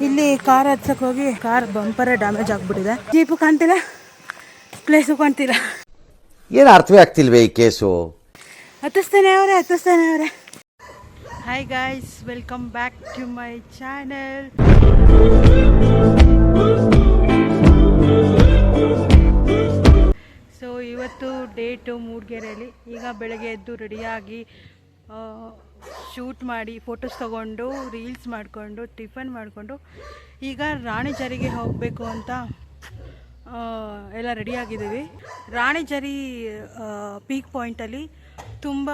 ಇಲ್ಲಿ ಕಾರ್ ಹತ್ಸಕ್ಕೆ ಹೋಗಿ ಕಾರ್ ಬಂಪರೇ ಡ್ಯಾಮೇಜ್ ಆಗಿಬಿಟ್ಟಿದೆ. ಜೀಪು ಕಾಣ್ತಿಲ್ಲ, ಪ್ಲೇಸು ಕಾಣ್ತಿಲ್ಲ. ಏನು ಅರ್ಥವೇ ಆಗ್ತಿಲ್ವೇ ಈ ಕೇಸು? ಹತ್ತಿಸ್ತಾನೆ ಅವರೇ. Hi guys, welcome back to my channel. So ಇವತ್ತು ಡೇಟು ಮೂಡಿಗೆರೆಯಲ್ಲಿ. ಈಗ ಬೆಳಗ್ಗೆ ಎದ್ದು ರೆಡಿಯಾಗಿ ಶೂಟ್ ಮಾಡಿ ಫೋಟೋಸ್ ತೊಗೊಂಡು ರೀಲ್ಸ್ ಮಾಡಿಕೊಂಡು ಟಿಫನ್ ಮಾಡಿಕೊಂಡು ಈಗ ರಾಣಿಝರಿಗೆ ಹೋಗಬೇಕು ಅಂತ ಎಲ್ಲ ರೆಡಿಯಾಗಿದ್ದೀವಿ. ರಾಣಿಝರಿ ಪೀಕ್ ಪಾಯಿಂಟಲ್ಲಿ ತುಂಬ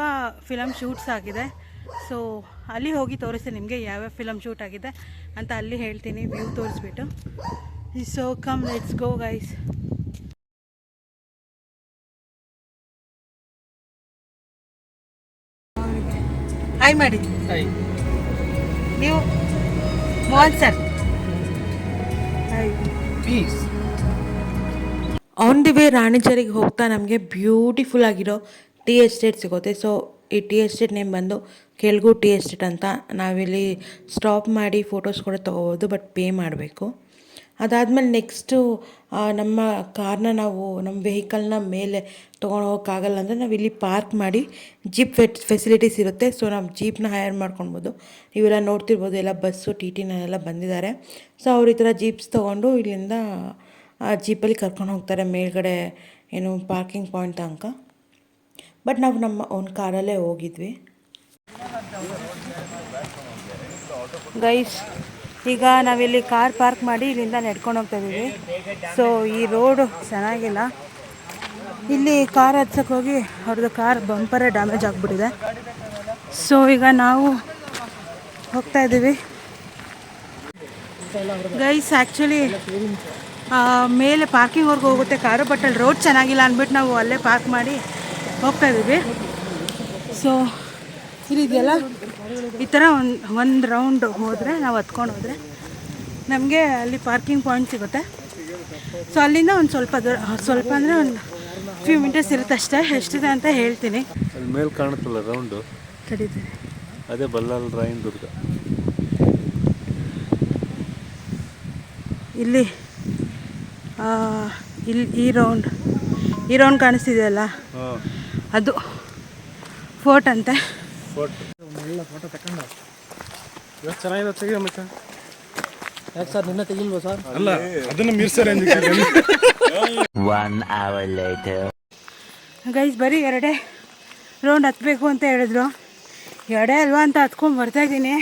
ಫಿಲಮ್ ಶೂಟ್ಸ್ ಆಗಿದೆ. ಸೊ ಅಲ್ಲಿ ಹೋಗಿ ತೋರಿಸ್ತೀನಿ ನಿಮಗೆ ಯಾವ್ಯಾವ ಫಿಲಮ್ ಶೂಟ್ ಆಗಿದೆ ಅಂತ ಅಲ್ಲಿ ಹೇಳ್ತೀನಿ, ವ್ಯೂ ತೋರಿಸ್ಬಿಟ್ಟು. So come let's go guys. Hi ಮಾಡಿ. ನೀವು Mohan sir. On the way ರಾಣಿಝರಿಗೆ ಹೋಗ್ತಾ ನಮಗೆ ಬ್ಯೂಟಿಫುಲ್ ಆಗಿರೋ ಟೀ ಎಸ್ಟೇಟ್ ಸಿಗುತ್ತೆ. ಸೊ ಈ ಟೀ ಎಸ್ಟೇಟ್ ನೇಮ್ ಬಂದು ಕೆಳಗು ಟೀ ಎಸ್ಟೇಟ್ ಅಂತ. ನಾವಿಲ್ಲಿ ಸ್ಟಾಪ್ ಮಾಡಿ ಫೋಟೋಸ್ ಕೂಡ ತೊಗೋಬೋದು, ಬಟ್ ಪೇ ಮಾಡಬೇಕು. ಅದಾದಮೇಲೆ ನೆಕ್ಸ್ಟು ನಮ್ಮ ಕಾರ್ನ ನಾವು ನಮ್ಮ ವೆಹಿಕಲ್ನ ಮೇಲೆ ತೊಗೊಂಡು ಹೋಗೋಕ್ಕಾಗಲ್ಲ ಅಂದರೆ ನಾವು ಇಲ್ಲಿ ಪಾರ್ಕ್ ಮಾಡಿ ಜೀಪ್ ಫೆಸಿಲಿಟೀಸ್ ಇರುತ್ತೆ. ಸೊ ನಾವು ಜೀಪ್ನ ಹೈರ್ ಮಾಡ್ಕೊಳ್ಬೋದು. ಇವೆಲ್ಲ ನೋಡ್ತಿರ್ಬೋದು, ಎಲ್ಲ ಬಸ್ಸು ಟಿಟಿನೆಲ್ಲ ಬಂದಿದ್ದಾರೆ. ಸೊ ಅವ್ರು ಈ ಥರ ಜೀಪ್ಸ್ ತೊಗೊಂಡು ಇಲ್ಲಿಂದ ಜೀಪಲ್ಲಿ ಕರ್ಕೊಂಡು ಹೋಗ್ತಾರೆ ಮೇಲ್ಗಡೆ ಏನು ಪಾರ್ಕಿಂಗ್ ಪಾಯಿಂಟ್ ತನಕ. ಬಟ್ ನಾವು ನಮ್ಮ ಒಂದು ಕಾರಲ್ಲೇ ಹೋಗಿದ್ವಿ ಗೈಸ್. ಈಗ ನಾವಿಲ್ಲಿ ಕಾರ್ ಪಾರ್ಕ್ ಮಾಡಿ ಇಲ್ಲಿಂದ ನಡ್ಕೊಂಡು ಹೋಗ್ತಾ ಇದ್ದೀವಿ. ಸೊ ಈ ರೋಡು ಚೆನ್ನಾಗಿಲ್ಲ. ಇಲ್ಲಿ ಕಾರ್ ಹತ್ಸಕ್ಕೆ ಹೋಗಿ ಅವ್ರದ್ದು ಕಾರ್ ಬಂಪರೇ ಡ್ಯಾಮೇಜ್ ಆಗಿಬಿಟ್ಟಿದೆ. ಸೊ ಈಗ ನಾವು ಹೋಗ್ತಾ ಇದ್ದೀವಿ ಗೈಸ್. ಆ್ಯಕ್ಚುಲಿ ಮೇಲೆ ಪಾರ್ಕಿಂಗ್ವರೆಗೂ ಹೋಗುತ್ತೆ ಕಾರು, ಬಟ್ ಅಲ್ಲಿ ರೋಡ್ ಚೆನ್ನಾಗಿಲ್ಲ ಅಂದ್ಬಿಟ್ಟು ನಾವು ಅಲ್ಲೇ ಪಾರ್ಕ್ ಮಾಡಿ ಹೋಗ್ತಾ ಇದ್ದೀವಿ. ಸೊ ಇಲ್ಲಿದೆಯಲ್ಲ, ಈ ಥರ ಒಂದು ರೌಂಡ್ ಹೋದರೆ, ನಾವು ಹತ್ಕೊಂಡು ಹೋದರೆ ನಮಗೆ ಅಲ್ಲಿ ಪಾರ್ಕಿಂಗ್ ಪಾಯಿಂಟ್ ಸಿಗುತ್ತೆ. ಸೊ ಅಲ್ಲಿಂದ ಒಂದು ಸ್ವಲ್ಪ ಅಂದರೆ ಒಂದು ಫ್ಯೂ ಮಿನಿಟ್ಸ್ ಇರುತ್ತೆ ಅಷ್ಟೇ. ಎಷ್ಟಿದೆ ಅಂತ ಹೇಳ್ತೀನಿ. ಅಲ್ಲಿ ಮೇಲೆ ಕಾಣುತ್ತಲ್ಲ ರೌಂಡು, ತಡೀತೀನಿ, ಅದೇ ಬಲ್ಲಾಲ್ ರಾಯನ್ ದುರ್ಗ. ಇಲ್ಲಿ ಈ ರೌಂಡ್ ಕಾಣಿಸ್ತಿದೆಯಲ್ಲ, ಅದು ಫೋರ್ಟ್ ಅಂತೆ. ಫೋಟೋ ತಗೊಂಡು ಇವತ್ತು ಚೆನ್ನಾಗಿದೆ ತೆಗಿಯ ಮತ್ತೆ. ಯಾಕೆ ಸರ್ ನಿನ್ನೆ ತೆಗಿಲ್ವಾ ಸರ್? ಅಲ್ಲ, ಅದನ್ನು ಮೀರ್ಸರ್ ಗೈಸ್ ಬರೀ 2 ರೌಂಡ್ ಹತ್ತಬೇಕು ಅಂತ ಹೇಳಿದ್ರು. 2 ಅಲ್ವಾ ಅಂತ ಹತ್ಕೊಂಡು ಬರ್ತಾಯಿದ್ದೀನಿ.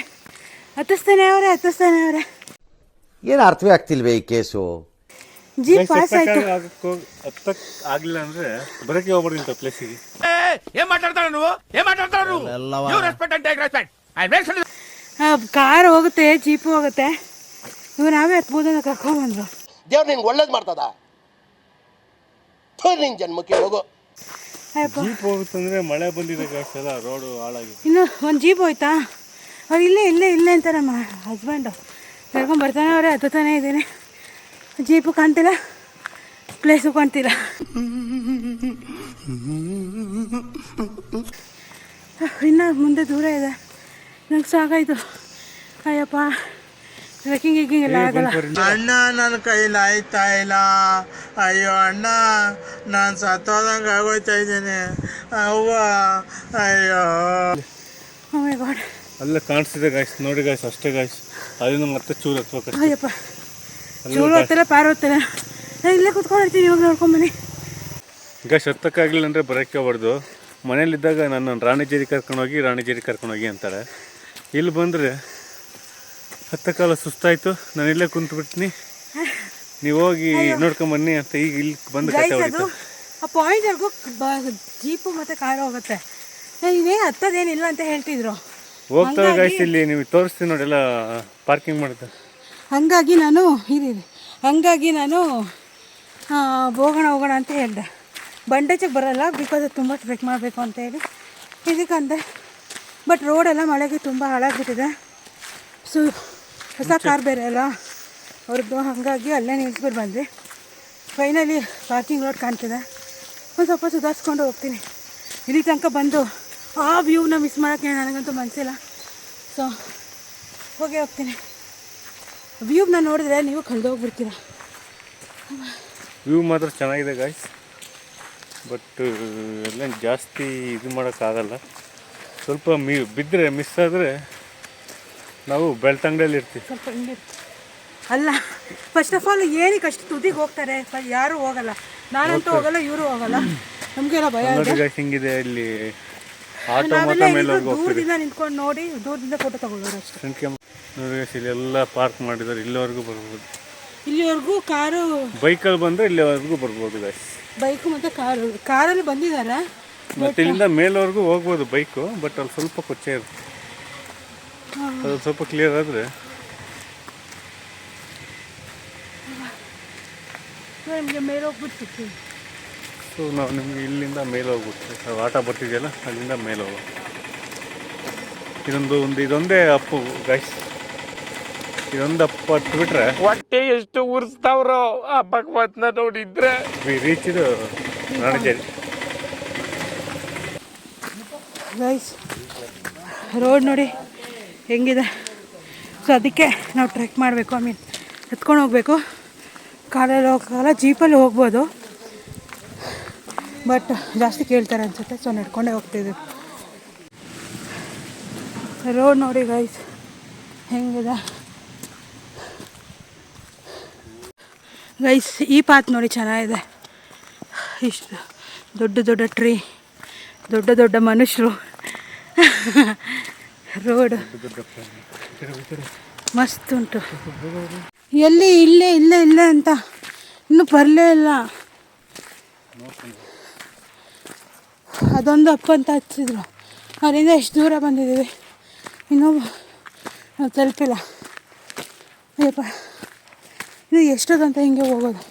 ಹತ್ತಿಸ್ತಾನೆ ಅವರೇ. ಏನು ಅರ್ಥವೇ ಆಗ್ತಿಲ್ವೇ ಈ ಕೇಸು? ಜೀಪ್ ಪಾಸ್ ಆಯ್ತು. ಹತ್ತಕ್ಕೆ ಆಗಲಿಲ್ಲ ಅಂದರೆ ಬರೋಕ್ಕೆ ಹೋಗ್ಬಿಡಿ ಇಂಥ ಪ್ಲೇಸಿಗೆ. ಕಾರ್ ಹೋಗುತ್ತೆ, ಜೀಪ್ ಹೋಗುತ್ತೆ, ಇವು ನಾವೇ ಹತ್ಬೋದು ಅಂತ ಕರ್ಕೊಂಡ್ಬಂದ್ರು. ದೇವ್ರು ನಿನ್ಗೆ ಒಳ್ಳೇದು ಮಾಡ್ತದ, ನಿನ್ನ ಜನ್ಮಕ್ಕೆ ಹೋಗು. ಜೀಪ್ ಹೋಗುತ್ತಂದ್ರೆ ಮಳೆ ಬಂದಿದೆ ಎಲ್ಲ ರೋಡು ಹಾಳಾಗಿ. ಇನ್ನು ಒಂದು ಜೀಪ್ ಹೋಯ್ತಾ, ಅವ್ರು ಇಲ್ಲೇ ಅಂತ ನಮ್ಮ ಹಸ್ಬೆಂಡು ಕರ್ಕೊಂಡು ಬರ್ತಾನೆ ಅವರೇ. ಹತ್ತಾನೆ ಇದ್ದೀನಿ. ಜೀಪು ಕಾಣ್ತಿಲ್ಲ, ಪ್ಲೇಸು ಕಾಣ್ತಿಲ್ಲ. ಇನ್ನು ಮುಂದೆ ದೂರ ಇದೆ, ನಂಗೆ ಸಾಕಾಯ್ತು. ಅಯ್ಯಪ್ಪ, ಟ್ರೆಕ್ಕಿಂಗ್ ಎಲ್ಲ ಆಗಲ್ಲ. ಅಣ್ಣ ನನ್ನ ಕೈಲಿ ಆಯ್ತಾ ಇಲ್ಲ. ಅಯ್ಯೋ ಅಣ್ಣ, ನಾನು ಸತ್ತೋದಂಗೆ ಆಗೋಯ್ತಾ ಇದ್ದೀನಿ. ಅವ್ವ, ಅಯ್ಯೋ. ಓ ಮೈ ಗಾಡ್. ಅಲ್ಲೇ ಕಾಣಿಸ್ತಿದೆ ಗಾಯ್ಸ್, ನೋಡಿ ಗಾಯ್ಸ್, ಅಷ್ಟೇ ಗಾಯ್ಸ್. ಅದರಿಂದ ಮತ್ತೆ ಚೂರು ಹತ್ಬೇಕು. ಅಯ್ಯಪ್ಪ, ಚೂರು ಹೊತ್ತಲ್ಲ, ಪಾರು ಹೊತ್ತಲ್ಲ. ನಾನು ಇಲ್ಲೇ ಕುತ್ಕೊಂಡಿರ್ತೀನಿ, ಇವಾಗ ನೋಡ್ಕೊಂಬನ್ನಿ. ಗಾಯ್ಸ್, ಹತ್ತಕ್ಕಾಗಲಿಲ್ಲ ಅಂದರೆ ಬರೋಕ್ಕೆ ಹೊಡೆದು ಮನೇಲಿದ್ದಾಗ ನಾನು ರಾಣಿಝರಿ ಕರ್ಕೊಂಡೋಗಿ ಅಂತಾರೆ. ಇಲ್ಲಿ ಬಂದರೆ ಹತ್ತಕ್ಕಾಲ ಸುಸ್ತಾಯಿತು, ನಾನು ಇಲ್ಲೇ ಕುಂತ್ಬಿಡ್ತೀನಿ, ನೀವು ಹೋಗಿ ನೋಡ್ಕೊಂಬನ್ನಿ ಅಂತ ಈಗ ಇಲ್ಲಿ ಬಂದು ಕತೆ ಹೊಡಿತು. ಆ ಪಾಯಿಂಟ್ವರೆಗೂ ಜೀಪು ಮತ್ತು ಕಾರು ಹೋಗುತ್ತೆ. ಇನ್ನೇ ಹತ್ತದೇನಿಲ್ಲ ಅಂತ ಹೇಳ್ತಿದ್ರು. ಹೋಗ್ತಾರೆ ಗಾಯ್ಸ್, ಇಲ್ಲಿ ನೀವು ತೋರಿಸ್ತೀನಿ ನೋಡಿ, ಎಲ್ಲ ಪಾರ್ಕಿಂಗ್ ಮಾಡುತ್ತೆ. ಹಾಗಾಗಿ ನಾನು ಹೋಗೋಣ ಅಂತ ಹೇಳಿದೆ. ಬಂಡೇಜಕ್ಕೆ ಬರೋಲ್ಲ, ಬಿಕಾಸ್ ಅದು ತುಂಬ ಟ್ರೆಕ್ ಮಾಡಬೇಕು ಅಂತ ಹೇಳಿ ಇದಕ್ಕಂತೆ. ಬಟ್ ರೋಡೆಲ್ಲ ಮಳೆಗೆ ತುಂಬ ಹಾಳಾಗ್ಬಿಟ್ಟಿದೆ. ಸೊ ಹೊಸ ಕಾರ್ ಬೇರೆ ಅಲ್ಲ ಅವ್ರದ್ದು, ಹಾಗಾಗಿ ಅಲ್ಲೇ ನಿಲ್ಸ್ಬಿಟ್ಟು ಬಂದ್ವಿ. ಫೈನಲಿ ಪಾರ್ಕಿಂಗ್ ರೋಡ್ ಕಾಣ್ತಿದೆ. ಒಂದು ಸ್ವಲ್ಪ ಸುಧಾರಿಸ್ಕೊಂಡು ಹೋಗ್ತೀನಿ. ಇಲ್ಲಿ ತನಕ ಬಂದು ಆ ವ್ಯೂನ ಮಿಸ್ ಮಾಡೋಕ್ಕೆ ನನಗಂತೂ ಮನಸ್ಸಿಲ್ಲ. ಸೊ ಹೋಗೇ ಹೋಗ್ತೀನಿ. ವ್ಯೂವ್ನ ನೋಡಿದ್ರೆ ನೀವು ಕಳೆದೋಗ್ಬಿಡ್ತೀರ. ವ್ಯೂ ಮಾತ್ರ ಚೆನ್ನಾಗಿದೆ ಗಾಯ್ಸ್, ಬಟ್ ಎಲ್ಲ ಜಾಸ್ತಿ ಇದು ಮಾಡೋಕ್ಕಾಗಲ್ಲ. ಸ್ವಲ್ಪ ಬಿದ್ದರೆ ಮಿಸ್ ಆದರೆ ನಾವು ಬೆಳ್ತಂಗಡಿಯಲ್ಲಿ ಇರ್ತೀವಿ. ಸ್ವಲ್ಪ ಹಿಂಗೆ ಅಲ್ಲ, ಫಸ್ಟ್ ಆಫ್ ಆಲ್ ಏನಕ್ಕೆ ಅಷ್ಟು ತುದಿಗೆ ಹೋಗ್ತಾರೆ? ಯಾರೂ ಹೋಗಲ್ಲ, ನಾನಂತೂ ಹೋಗಲ್ಲ, ಇವರು ಹೋಗಲ್ಲ, ನಮಗೆಲ್ಲ ಭಯ ಇದೆ. ನೋಡಿ ಗಾಯ್ಸ್ ಹಿಂಗಿದೆ ಇಲ್ಲಿ ಆಟೋ ನಾವೆಲ್ಲ ಮಾತ್ರ ಮೇಲೆ ಇಲ್ಲಿಂದ ದೂರದಿಂದ ನಿಂತ್ಕೊಂಡು ನೋಡಿ ದೂರದಿಂದ ಫೋಟೋ ತಗೊಳ್ಳೋರು ಅಷ್ಟೇ. ನೋಡಿ ಗಾಯ್ಸ್ ಇಲ್ಲೆಲ್ಲ ಪಾರ್ಕ್ ಮಾಡಿದ್ದಾರೆ, ಇಲ್ಲಿವರೆಗೂ ಬರ್ಬೋದು. ಇಲ್ಲಿವರೆಗೂ ಕಾರು ಬೈಕಲ್ಲಿ ಬಂದರೆ ಇಲ್ಲಿವರೆಗೂ ಬರ್ಬೋದು ಗಾಯ್ಸ್. ಬೈಕು ಮತ್ತು ಕಾರಲ್ಲಿ ಬಂದಿದ್ದಾರೆ. ಮತ್ತೆ ಇಲ್ಲಿಂದ ಮೇಲ್ವರೆಗೂ ಹೋಗ್ಬೋದು ಬೈಕು, ಬಟ್ ಅಲ್ಲಿ ಸ್ವಲ್ಪ ಕೊಚ್ಚೆ ಇರುತ್ತೆ. ಅದು ಸ್ವಲ್ಪ ಕ್ಲಿಯರ್ ಆದರೆ ನಿಮಗೆ ಮೇಲೆ ಹೋಗ್ಬಿಡ್ತೀವಿ. ಸೊ ನಾವು ನಿಮಗೆ ಇಲ್ಲಿಂದ ಮೇಲೆ ಹೋಗ್ಬಿಡ್ತೀವಿ. ನಾವು ಆಟ ಬರ್ತಿದೆಯಲ್ಲ ಅಲ್ಲಿಂದ ಮೇಲೆ ಹೋಗೋ. ಇದೊಂದೇ ಅಪ್ಪು ಗೈಸ್, ಇದೊಂದು ಅಪ್ಪ ಬಿಟ್ರೆ ಹೊಟ್ಟೆ ಎಷ್ಟು ಉರ್ಸ್ತಾವ್ರೋ ಆ ಭಗವತ್ನ ನೋಡಿದ್ರೆ. ರೀಚ್ ಇದು ರಾಣಿಜೇರಿ. ಗೈಸ್ ರೋಡ್ ನೋಡಿ ಹೆಂಗಿದೆ. ಸೊ ಅದಕ್ಕೆ ನಾವು ಟ್ರೆಕ್ ಮಾಡಬೇಕು, ಎತ್ಕೊಂಡು ಹೋಗಬೇಕು. ಕಾರಲ್ಲಿ ಹೋಗೋಕ್ಕಾಗಲ್ಲ, ಜೀಪಲ್ಲಿ ಹೋಗ್ಬೋದು, ಬಟ್ ಜಾಸ್ತಿ ಕೇಳ್ತಾರೆ ಅನಿಸುತ್ತೆ. ಸೊ ನಡ್ಕೊಂಡೇ ಹೋಗ್ತಿದ್ದೀವಿ. ರೋಡ್ ನೋಡಿ ಗೈಸ್ ಹೆಂಗಿದೆ. ಗೈಸ್ ಈ ಪಾತ್ ನೋಡಿ ಚೆನ್ನಾಗಿದೆ. ಇಷ್ಟು ದೊಡ್ಡ ದೊಡ್ಡ ಟ್ರೀ, ದೊಡ್ಡ ದೊಡ್ಡ ಮನುಷ್ಯರು, ರೋಡ್ ಮಸ್ತ್ ಉಂಟು. ಎಲ್ಲಿ ಇಲ್ಲೇ ಇಲ್ಲೇ ಇಲ್ಲೇ ಅಂತ ಇನ್ನೂ ಬರಲೇ ಇಲ್ಲ. ಅದೊಂದು ಅಪ್ಪ ಅಂತ ಹಚ್ಚಿದ್ರು, ಅಲ್ಲಿಂದ ಎಷ್ಟು ದೂರ ಬಂದಿದ್ದೀವಿ, ಇನ್ನೂ ನಾವು ತಲುಪಿಲ್ಲ. ಅಯ್ಯಪ್ಪ ಇದು ಎಷ್ಟೊತ್ತಂತ ಹಿಂಗೆ ಹೋಗೋದು?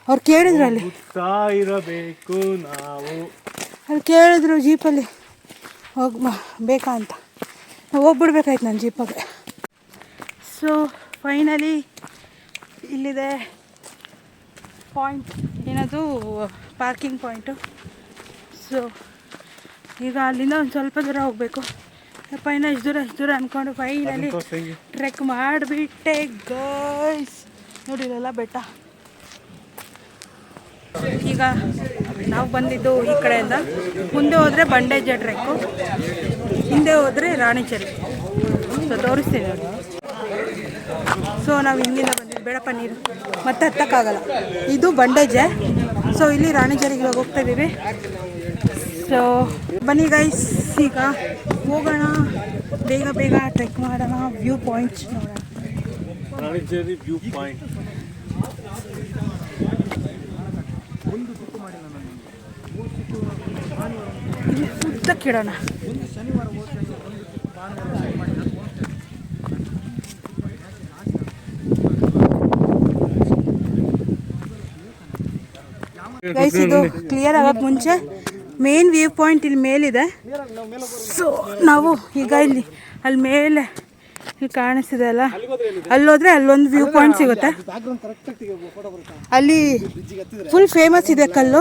ಅವ್ರು ಕೇಳಿದ್ರು ಅಲ್ಲಿ ಇರಬೇಕು ನಾವು, ಅಲ್ಲಿ ಕೇಳಿದ್ರು ಜೀಪಲ್ಲಿ ಬೇಕಾ ಅಂತ. ಹೋಗ್ಬಿಡ್ಬೇಕಾಯ್ತು ನಾನು ಜೀಪಾಗೆ. ಸೊ ಫೈನಲಿ ಇಲ್ಲಿದೆ ಪಾಯಿಂಟ್, ಏನದು ಪಾರ್ಕಿಂಗ್ ಪಾಯಿಂಟು. ಸೊ ಈಗ ಅಲ್ಲಿಂದ ಒಂದು ಸ್ವಲ್ಪ ದೂರ ಹೋಗಬೇಕು. ಫೈನಲ್ ಇಷ್ಟು ದೂರ ಅಂದ್ಕೊಂಡು ಫೈನಲಿ ಟ್ರೆಕ್ ಮಾಡಿಬಿಟ್ಟೆ ಗೈಸ್. ನೋಡಿರಲ್ಲ ಬೆಟ್ಟ. ಈಗ ನಾವು ಬಂದಿದ್ದು ಈ ಕಡೆಯಿಂದ, ಮುಂದೆ ಹೋದರೆ ಬಂಡೇಜ ಟ್ರೆಕ್ಕು, ಹಿಂದೆ ಹೋದರೆ ರಾಣಿಚೇರಿ. ಸೊ ತೋರಿಸ್ತೀನಿ ನೋಡಿ. ಸೊ ನಾವು ಹಿಂಗಿಂದ ಬಂದಿದ್ದು, ಬೇಡಪ್ಪ ನೀರು ಮತ್ತೆ ಹತ್ತಕ್ಕಾಗಲ್ಲ, ಇದು ಬಂಡೇಜೆ. ಸೊ ಇಲ್ಲಿ ರಾಣಿಚೇರಿಗೆ ಹೋಗ್ತಾ ಇದ್ದೀವಿ. ಸೊ ಬನ್ನಿ ಗೈಸ್, ಈಗ ಹೋಗೋಣ, ಬೇಗ ಬೇಗ ಟ್ರೆಕ್ ಮಾಡೋಣ, ವ್ಯೂ ಪಾಯಿಂಟ್ಸ್ ನೋಡೋಣ. Ranijhari view point. ಇಲ್ಲಿ ಉದ್ದಕ್ಕಿಡೋಣ. ಗೈಸ್ ಇದು ಕ್ಲಿಯರ್ ಆಗೋಕ್ಕೆ ಮುಂಚೆ ಮೇನ್ ವ್ಯೂ ಪಾಯಿಂಟ್ ಇಲ್ಲಿ ಮೇಲಿದೆ. ಸೊ ನಾವು ಈಗ ಅಲ್ಲಿ ಮೇಲೆ ಇಲ್ಲಿ ಕಾಣಿಸ್ತಿದೆ ಅಲ್ಲ, ಅಲ್ಲೋದ್ರೆ ಅಲ್ಲೊಂದು ವ್ಯೂ ಪಾಯಿಂಟ್ ಸಿಗುತ್ತೆ. ಅಲ್ಲಿ ಫುಲ್ ಫೇಮಸ್ ಇದೆ ಕಲ್ಲು.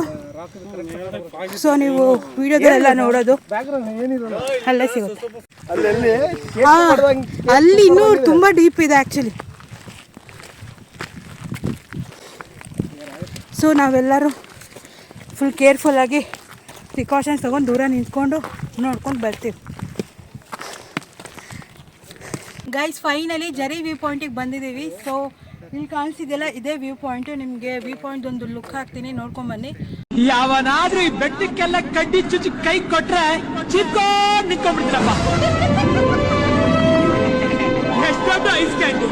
ಸೊ ನೀವು ವಿಡಿಯೋದಲ್ಲೆಲ್ಲ ನೋಡೋದು ಅಲ್ಲೇ ಸಿಗುತ್ತೆ. ಅಲ್ಲಿ ಇನ್ನೂ ತುಂಬ ಡೀಪ್ ಇದೆ ಆ್ಯಕ್ಚುಲಿ. ಸೊ ನಾವೆಲ್ಲರೂ ಫುಲ್ ಕೇರ್ಫುಲ್ಲಾಗಿ ಪ್ರಿಕಾಷನ್ಸ್ ತೊಗೊಂಡು ದೂರ ನಿಂತ್ಕೊಂಡು ನೋಡ್ಕೊಂಡು ಬರ್ತೀವಿ. ಗೈಸ್ ಫೈನಲಿ ಜರಿ ವ್ಯೂ ಪಾಯಿಂಟಿಗೆ ಬಂದಿದ್ದೀವಿ. ಸೊ ಇಲ್ಲಿ ಕಾಣಿಸ್ತಿದೆಯಲ್ಲ ಇದೇ ವ್ಯೂ ಪಾಯಿಂಟು. ನಿಮಗೆ ವ್ಯೂ ಪಾಯಿಂಟ್ ಒಂದು ಲುಕ್ ಹಾಕ್ತೀನಿ, ನೋಡ್ಕೊಂಬನ್ನಿ. ಯಾವನಾದ್ರೂ ಈ ಬೆಟ್ಟಕ್ಕೆಲ್ಲ ಕಡ್ಡಿ ಚುಚ್ಚಿ ಕೈ ಕೊಟ್ರೆ ಚಿತ್ಕೊಂಡು ನಿಂತ್ಕೊಂಡ್ಬಿಡ್ತೀರಪ್ಪ. ಎಷ್ಟೊಂದು ಐಸ್ ಕ್ಯಾಂಡು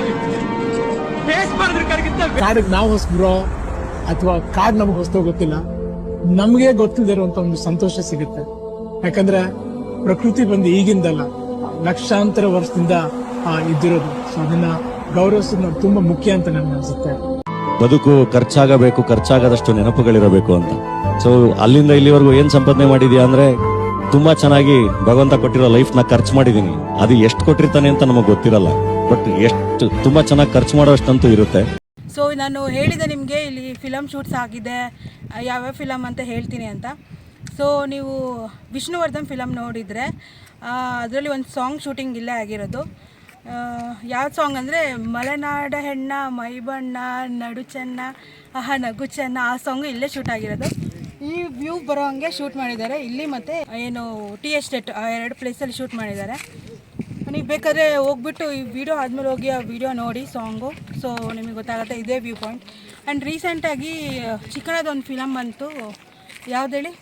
ಫೇಸ್ ಮಾಡಿದ್ರೆ ಕರಗಿತ್ತ. ಕಾಡಿಗೆ ನಾವು ಹೊಸಬ್ರೋ ಅಥವಾ ಕಾಡ್ ನಮ್ಗೆ ಹೊಸ್ತೋ ಗೊತ್ತಿಲ್ಲ, ನಮ್ಗೆ ಗೊತ್ತಿಲ್ಲದಿರುವಂತ ಒಂದು ಸಂತೋಷ ಸಿಗುತ್ತೆ. ಯಾಕಂದ್ರೆ ಪ್ರಕೃತಿ ಬಂದು ಈಗಿಂದಲ್ಲ, ಲಕ್ಷಾಂತರ ವರ್ಷದಿಂದ ಇದ್ದಿರೋದು. ಸೊ ಅದನ್ನ ಗೌರವಿಸೋದು ತುಂಬಾ ಮುಖ್ಯ ಅಂತ ನನ್ಗೆ ಅನ್ಸುತ್ತೆ. ಬದುಕು ಖರ್ಚಾಗದಷ್ಟು ನೆನಪುಗಳಿರಬೇಕು ಅಂತ. ಸೊ ಅಲ್ಲಿಂದ ಇಲ್ಲಿವರೆಗೂ ಏನ್ ಸಂಪಾದನೆ ಮಾಡಿದ್ಯಾ ಅಂದ್ರೆ ತುಂಬಾ ಚೆನ್ನಾಗಿ ಭಗವಂತ ಕೊಟ್ಟಿರೋ ಲೈಫ್ ನ ಖರ್ಚು ಮಾಡಿದೀನಿ. ಅದು ಎಷ್ಟು ಕೊಟ್ಟಿರ್ತಾನೆ ಅಂತ ನಮಗ್ ಗೊತ್ತಿರಲ್ಲ, ಬಟ್ ಎಷ್ಟು ತುಂಬಾ ಚೆನ್ನಾಗಿ ಖರ್ಚು ಮಾಡೋಷ್ಟಂತೂ ಇರುತ್ತೆ. ಸೊ ನಾನು ಹೇಳಿದೆ ನಿಮಗೆ ಇಲ್ಲಿ ಫಿಲಮ್ ಶೂಟ್ಸ್ ಆಗಿದೆ, ಯಾವ್ಯಾವ ಫಿಲಮ್ ಅಂತ ಹೇಳ್ತೀನಿ ಅಂತ. ಸೊ ನೀವು ವಿಷ್ಣುವರ್ಧನ್ ಫಿಲಮ್ ನೋಡಿದರೆ ಅದರಲ್ಲಿ ಒಂದು ಸಾಂಗ್ ಶೂಟಿಂಗ್ ಇಲ್ಲೇ ಆಗಿರೋದು. ಯಾವ ಸಾಂಗ್ ಅಂದರೆ ಮಲೆನಾಡ ಹೆಣ್ಣ ಮೈಬಣ್ಣ ನಡು ಚೆನ್ನ ಆಹಾ ನಗು ಚೆನ್ನ, ಆ ಸಾಂಗು ಇಲ್ಲೇ ಶೂಟ್ ಆಗಿರೋದು. ಈ ವ್ಯೂ ಬರೋ ಹಂಗೆ ಶೂಟ್ ಮಾಡಿದ್ದಾರೆ ಇಲ್ಲಿ, ಮತ್ತು ಏನು ಟಿ ಎಸ್ಟೇಟ್, ಆ 2 ಪ್ಲೇಸಲ್ಲಿ ಶೂಟ್ ಮಾಡಿದ್ದಾರೆ. ನೀವು ಬೇಕಾದರೆ ಹೋಗ್ಬಿಟ್ಟು ಈ ವಿಡಿಯೋ ಆದಮೇಲೆ ಹೋಗಿ ಆ ವಿಡಿಯೋ ನೋಡಿ ಸಾಂಗು, ಸೊ ನಿಮಗೆ ಗೊತ್ತಾಗುತ್ತೆ ಇದೇ ವ್ಯೂ ಪಾಯಿಂಟ್. ಆ್ಯಂಡ್ ರೀಸೆಂಟಾಗಿ ಚಿಕ್ಕನದೊಂದು ಫಿಲಮ್ ಬಂತು, ಯಾವ್ದು ಹೇಳಿ,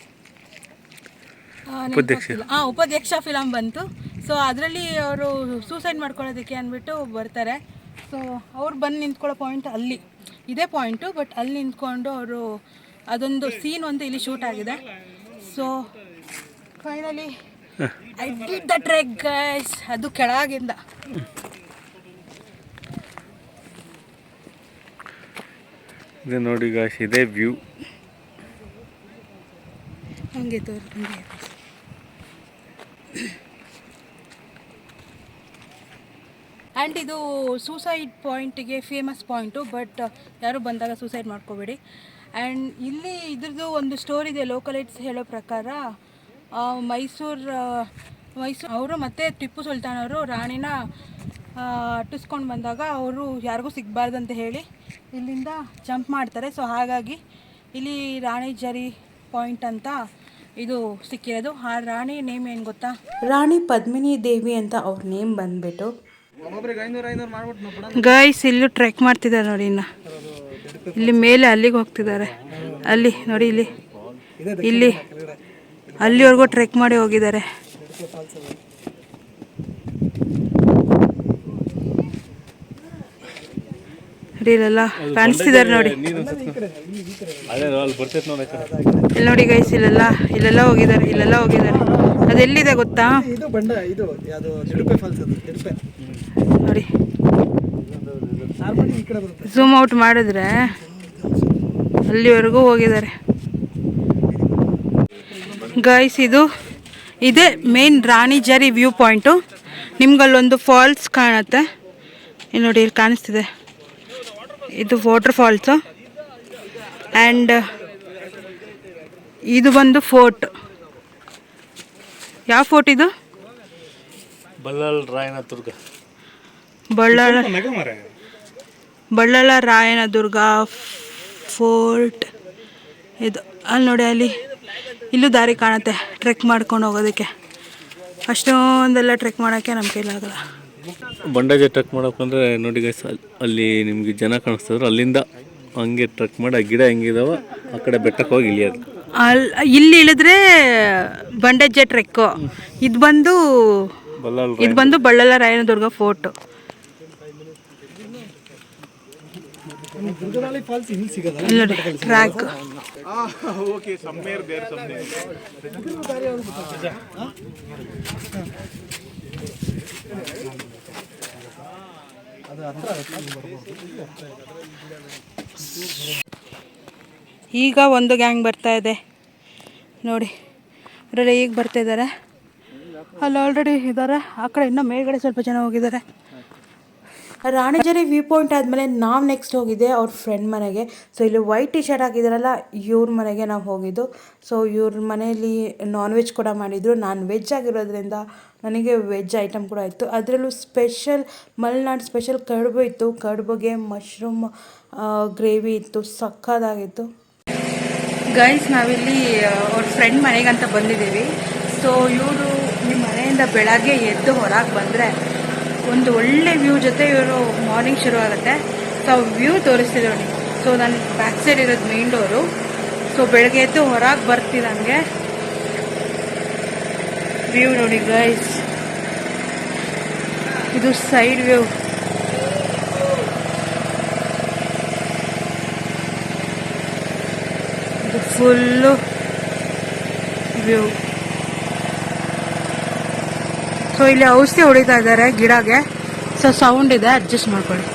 ಉಪಾಧ್ಯಕ್ಷ ಫಿಲಮ್ ಬಂತು. ಸೊ ಅದರಲ್ಲಿ ಅವರು ಸೂಸೈಡ್ ಮಾಡ್ಕೊಳ್ಳೋದಕ್ಕೆ ಅಂದ್ಬಿಟ್ಟು ಬರ್ತಾರೆ. ಸೊ ಅವ್ರು ಬಂದು ನಿಂತ್ಕೊಳ್ಳೋ ಪಾಯಿಂಟ್ ಅಲ್ಲಿ ಇದೇ ಪಾಯಿಂಟು, ಬಟ್ ಅಲ್ಲಿ ನಿಂತ್ಕೊಂಡು ಅವರು ಅದೊಂದು ಸೀನ್ ಒಂದು ಇಲ್ಲಿ ಶೂಟ್ ಆಗಿದೆ. So finally I did the trek guys, ಅದು ಕೆಳಗಿಂದ. ಇದು ನೋಡಿ ಗಾಯ್ಸ್, ಇದೇ ವ್ಯೂ. ಹಂಗೆ ಹಂಗೆ ಆ್ಯಂಡ್ ಇದು ಸೂಸೈಡ್ ಪಾಯಿಂಟಿಗೆ ಫೇಮಸ್ ಪಾಯಿಂಟು, ಬಟ್ ಯಾರು ಬಂದಾಗ ಸೂಸೈಡ್ ಮಾಡ್ಕೋಬೇಡಿ. ಆ್ಯಂಡ್ ಇಲ್ಲಿ ಇದ್ರದ್ದು ಒಂದು ಸ್ಟೋರಿ ಇದೆ, ಲೋಕಲೈಟ್ಸ್ ಹೇಳೋ ಪ್ರಕಾರ ಮೈಸೂರು ಅವರು ಮತ್ತು ಟಿಪ್ಪು ಸುಲ್ತಾನ್ ಅವರು ರಾಣಿನ ಅಟ್ಟಿಸ್ಕೊಂಡು ಬಂದಾಗ ಅವರು ಯಾರಿಗೂ ಸಿಗಬಾರ್ದಂತ ಹೇಳಿ ಇಲ್ಲಿಂದ ಜಂಪ್ ಮಾಡ್ತಾರೆ. ಸೊ ಹಾಗಾಗಿ ಇಲ್ಲಿ ರಾಣಿ ಜರಿ ಪಾಯಿಂಟ್ ಅಂತ ಇದು ಸಿಕ್ಕಿರೋದು. ಆ ರಾಣಿ ನೇಮ್ ಏನು ಗೊತ್ತಾ? ರಾಣಿ ಪದ್ಮಿನಿ ದೇವಿ ಅಂತ ಅವ್ರ ನೇಮ್ ಬಂದ್ಬಿಟ್ಟು. ಗೈಸ್ ಇಲ್ಲೂ ಟ್ರೆಕ್ ಮಾಡ್ತಿದ್ದಾರೆ ನೋಡಿ, ಇನ್ನು ಇಲ್ಲಿ ಮೇಲೆ ಅಲ್ಲಿಗೆ ಹೋಗ್ತಿದ್ದಾರೆ. ಅಲ್ಲಿ ನೋಡಿ, ಇಲ್ಲಿ ಅಲ್ಲಿವರೆಗೂ ಟ್ರೆಕ್ ಮಾಡಿ ಹೋಗಿದ್ದಾರೆ. ನೋಡಿ ಇಲ್ಲೆಲ್ಲ ಕಾಣಿಸ್ತಿದ್ದಾರೆ ನೋಡಿ, ಇಲ್ಲಿ ನೋಡಿ ಗೈಸ್, ಇಲ್ಲೆಲ್ಲ ಹೋಗಿದ್ದಾರೆ. ಅದೆಲ್ಲಿದೆ ಗೊತ್ತಾ? ನೋಡಿ ಝೂಮ್ ಔಟ್ ಮಾಡಿದ್ರೆ ಅಲ್ಲಿವರೆಗೂ ಹೋಗಿದ್ದಾರೆ ಗೈಸ್. ಇದೇ ಮೇನ್ ರಾಣಿ ಜರಿ ವ್ಯೂ ಪಾಯಿಂಟು. ನಿಮ್ಗಲ್ಲೊಂದು ಫಾಲ್ಸ್ ಕಾಣುತ್ತೆ, ಇಲ್ಲಿ ನೋಡಿ, ಇಲ್ಲಿ ಕಾಣಿಸ್ತಿದೆ, ಇದು ವಾಟರ್ ಫಾಲ್ಸು. ಆ್ಯಂಡ್ ಇದು ಬಂದು ಫೋರ್ಟ್. ಯಾವ ಫೋರ್ಟ್ ಇದು? ಬಳ್ಳಾಳ ರಾಯನ ದುರ್ಗ ಫೋರ್ಟ್ ಇದು. ಅಲ್ಲಿ ನೋಡಿ, ಇಲ್ಲೂ ದಾರಿ ಕಾಣುತ್ತೆ ಟ್ರೆಕ್ ಮಾಡ್ಕೊಂಡು ಹೋಗೋದಕ್ಕೆ. ಅಷ್ಟೊಂದೆಲ್ಲ ಟ್ರೆಕ್ ಮಾಡೋಕ್ಕೆ ನಮ್ಮ ಕೈಲಾಗಲ್ಲ. ಬಂಡಾಜೆ ಟ್ರೆಕ್ ಮಾಡೋಕ್ಕಂದ್ರೆ ನೋಡಿ ಗೈಸ್, ಅಲ್ಲಿ ನಿಮಗೆ ಜನ ಕಾಣಿಸ್ತಿದ್ರು, ಅಲ್ಲಿಂದ ಹಂಗೆ ಟ್ರೆಕ್ ಮಾಡಿ ಆ ಗಿಡ ಹೆಂಗಿದಾವ ಆ ಕಡೆ ಬೆಟ್ಟಕ್ಕೆ ಹೋಗಿ ಇಳಿಯೋದು. ಇಲ್ಲಿ ಇಳಿದ್ರೆ ಬಂಡಾಜೆ ಟ್ರೆಕ್ಕು. ಇದು ಬಂದು ಬಳ್ಳಾಳ ರಾಯನ ದುರ್ಗ ಫೋರ್ಟು. ಟ್ರ್ಯಾಕ್ ಈಗ ಒಂದು ಗ್ಯಾಂಗ್ ಬರ್ತಾ ಇದೆ ನೋಡಿ, ಅವರೆಲ್ಲ ಈಗ ಬರ್ತಾ ಇದ್ದಾರೆ. ಅಲ್ಲಿ ಆಲ್ರೆಡಿ ಇದ್ದಾರೆ. ಆ ಕಡೆ ಇನ್ನೂ ಮೇಲ್ಗಡೆ ಸ್ವಲ್ಪ ಜನ ಹೋಗಿದ್ದಾರೆ. ರಾಣಿ ಜರಿ ವ್ಯೂ ಪಾಯಿಂಟ್ ಆದಮೇಲೆ ನಾವು ನೆಕ್ಸ್ಟ್ ಹೋಗಿದ್ದೆ ಅವ್ರ ಫ್ರೆಂಡ್ ಮನೆಗೆ. ಸೊ ಇಲ್ಲಿ ವೈಟ್ ಟಿ ಶರ್ಟ್ ಹಾಕಿದಾರಲ್ಲ, ಇವ್ರ ಮನೆಗೆ ನಾವು ಹೋಗಿದ್ದು. ಸೊ ಇವ್ರ ಮನೆಯಲ್ಲಿ ನಾನ್ ವೆಜ್ ಕೂಡ ಮಾಡಿದರು. ನಾನು ವೆಜ್ ಆಗಿರೋದ್ರಿಂದ ನನಗೆ ವೆಜ್ ಐಟಮ್ ಕೂಡ ಇತ್ತು. ಅದರಲ್ಲೂ ಸ್ಪೆಷಲ್ ಮಲೆನಾಡು ಸ್ಪೆಷಲ್ ಕಡುಬು ಇತ್ತು. ಕಡುಬಿಗೆ ಮಶ್ರೂಮ್ ಗ್ರೇವಿ ಇತ್ತು, ಸಕ್ಕತ್ತಾಗಿತ್ತು. ಗೈಸ್ ನಾವಿಲ್ಲಿ ಅವ್ರ ಫ್ರೆಂಡ್ ಮನೆಗಂತ ಬಂದಿದ್ದೀವಿ. ಸೊ ಇವರು ಈ ಮನೆಯಿಂದ ಬೆಳಗ್ಗೆ ಎದ್ದು ಹೊರಗೆ ಬಂದರೆ ಒಂದು ಒಳ್ಳೆ ವ್ಯೂ ಜೊತೆ ಇವರು ಮಾರ್ನಿಂಗ್ ಶುರು ಆಗುತ್ತೆ. ಸೊ ವ್ಯೂ ತೋರಿಸ್ತಿದೆ ನೋಡಿ. ಸೊ ನಾನು ಬ್ಯಾಕ್ ಸೈಡ್ ಇರೋದು ಮೇನ್ ಡೋರು. ಸೊ ಬೆಳಗ್ಗೆ ಎದ್ದು ಹೊರಗೆ ಬರ್ತಿದ್ದಂಗೆ ವ್ಯೂ ನೋಡಿ ಗೈಸ್, ಇದು ಸೈಡ್ ವ್ಯೂ. ಇದು ಫುಲ್ಲು ವ್ಯೂ. ಸೊ ಇಲ್ಲಿ ಔಷಧಿ ಹೊಡಿತಾ ಇದ್ದಾರೆ ಗಿಡಗೆ. ಸೊ ಸೌಂಡ್ ಇದೆ, ಅಡ್ಜಸ್ಟ್ ಮಾಡ್ಕೊಳ್ಳಿ.